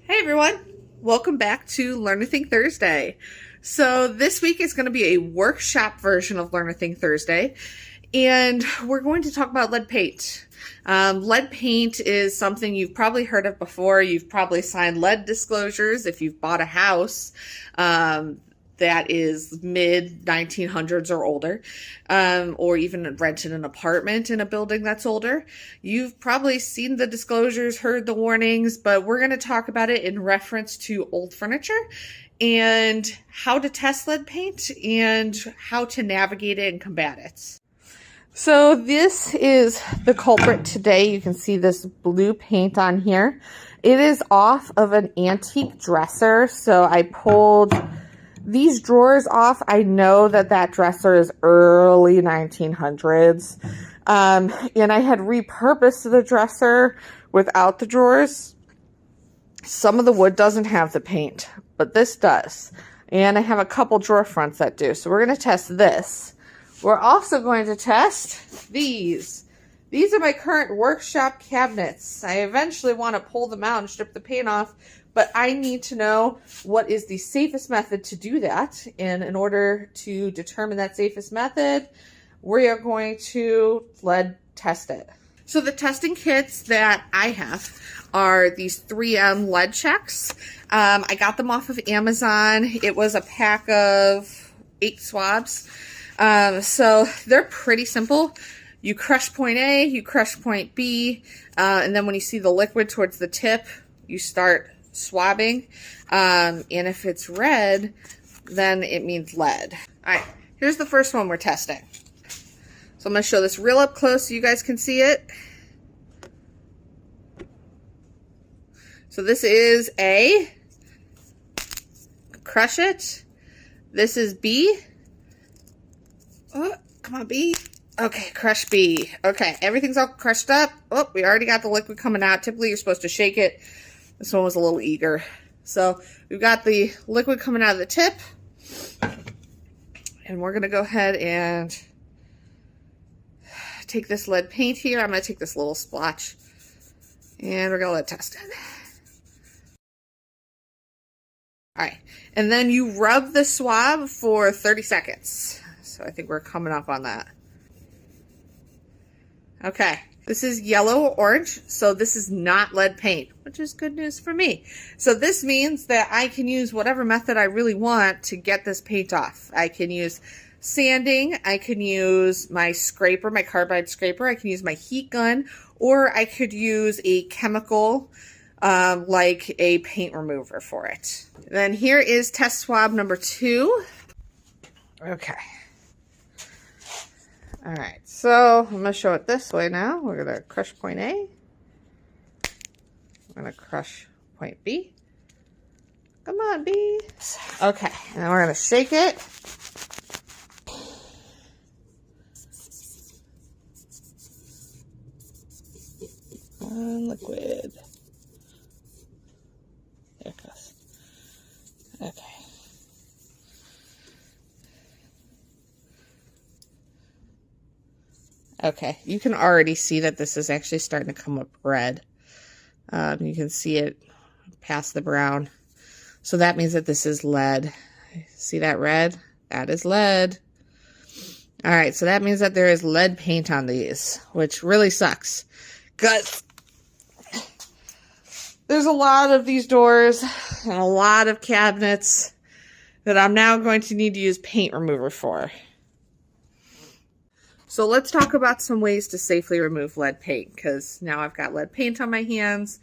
Hey everyone, welcome back to Learn a Thing Thursday. So this week is going to be a workshop version of Learn a Thing Thursday, and we're going to talk about lead paint. Lead paint is something you've probably heard of before. You've probably signed lead disclosures if you've bought a house that is mid 1900s or older, or even rented an apartment in a building that's older. You've probably seen the disclosures, heard the warnings, but we're going to talk about it in reference to old furniture and how to test lead paint and how to navigate it and combat it. So this is the culprit today. You can see this blue paint on here. It is off of an antique dresser. So I pulled these drawers off. I know that dresser is early 1900s. And I had repurposed the dresser without the drawers. Some of the wood doesn't have the paint, but this does. And I have a couple drawer fronts that do. So we're going to test this. We're also going to test these. These are my current workshop cabinets. I eventually want to pull them out and strip the paint off, but I need to know what is the safest method to do that. And in order to determine that safest method, we are going to lead test it. So the testing kits that I have are these 3M lead checks. I got them off of Amazon. It was a pack of 8 swabs. So they're pretty simple. You crush point A, you crush point B, and then when you see the liquid towards the tip, you start swabbing. And if it's red, then it means lead. All right, here's the first one we're testing. So I'm going to show this real up close so you guys can see it. So this is A. Crush it. This is B. Oh, come on, B. Okay, crush B. Okay, everything's all crushed up. Oh, we already got the liquid coming out. Typically, you're supposed to shake it. This one was a little eager. So we've got the liquid coming out of the tip. And we're going to go ahead and take this lead paint here. I'm going to take this little splotch. And we're going to lead test it. All right. And then you rub the swab for 30 seconds. So I think we're coming up on that. Okay, this is yellow or orange, so this is not lead paint, which is good news for me. So this means that I can use whatever method I really want to get this paint off. I can use sanding, I can use my scraper, my carbide scraper, I can use my heat gun, or I could use a chemical like a paint remover for it. Then here is test swab number 2. Okay. All right, so I'm going to show it this way now. We're going to crush point A. We're going to crush point B. Come on, B. Okay, and then we're going to shake it. Liquid. There it goes. Okay. Okay, you can already see that this is actually starting to come up red. You can see it past the brown. So that means that this is lead. See that red? That is lead. All right, so that means that there is lead paint on these, which really sucks. Because there's a lot of these doors and a lot of cabinets that I'm now going to need to use paint remover for. So let's talk about some ways to safely remove lead paint, because now I've got lead paint on my hands.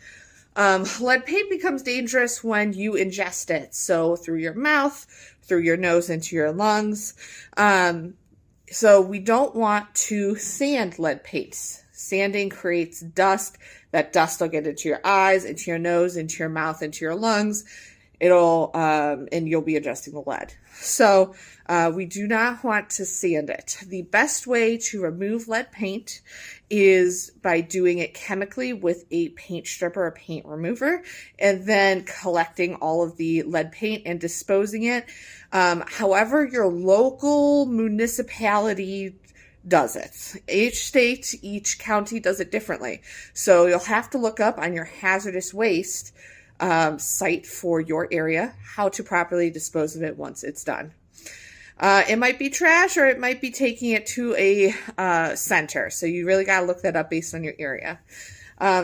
Lead paint becomes dangerous when you ingest it. So through your mouth, through your nose, into your lungs. So we don't want to sand lead paints. Sanding creates dust. That dust will get into your eyes, into your nose, into your mouth, into your lungs. And you'll be ingesting the lead. So we do not want to sand it. The best way to remove lead paint is by doing it chemically with a paint stripper or paint remover, and then collecting all of the lead paint and disposing it. However, your local municipality does it. Each state, each county does it differently. So you'll have to look up on your hazardous waste site for your area, how to properly dispose of it once it's done. It might be trash, or it might be taking it to a center. So you really got to look that up based on your area.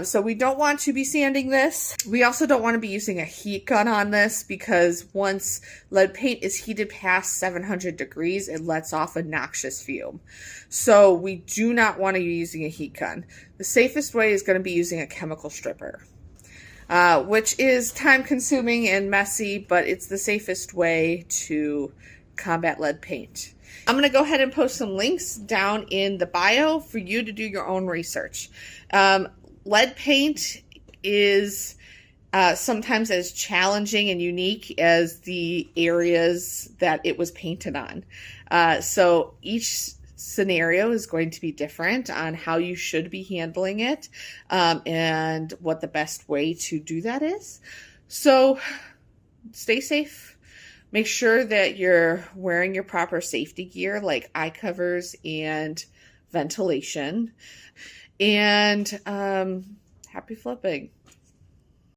So we don't want to be sanding this. We also don't want to be using a heat gun on this, because once lead paint is heated past 700 degrees, it lets off a noxious fume. So we do not want to be using a heat gun. The safest way is going to be using a chemical stripper, which is time consuming and messy, but it's the safest way to combat lead paint. I'm going to go ahead and post some links down in the bio for you to do your own research. Lead paint is sometimes as challenging and unique as the areas that it was painted on. So each scenario is going to be different on how you should be handling it, and what the best way to do that is. So stay safe. Make sure that you're wearing your proper safety gear, like eye covers and ventilation. And happy flipping.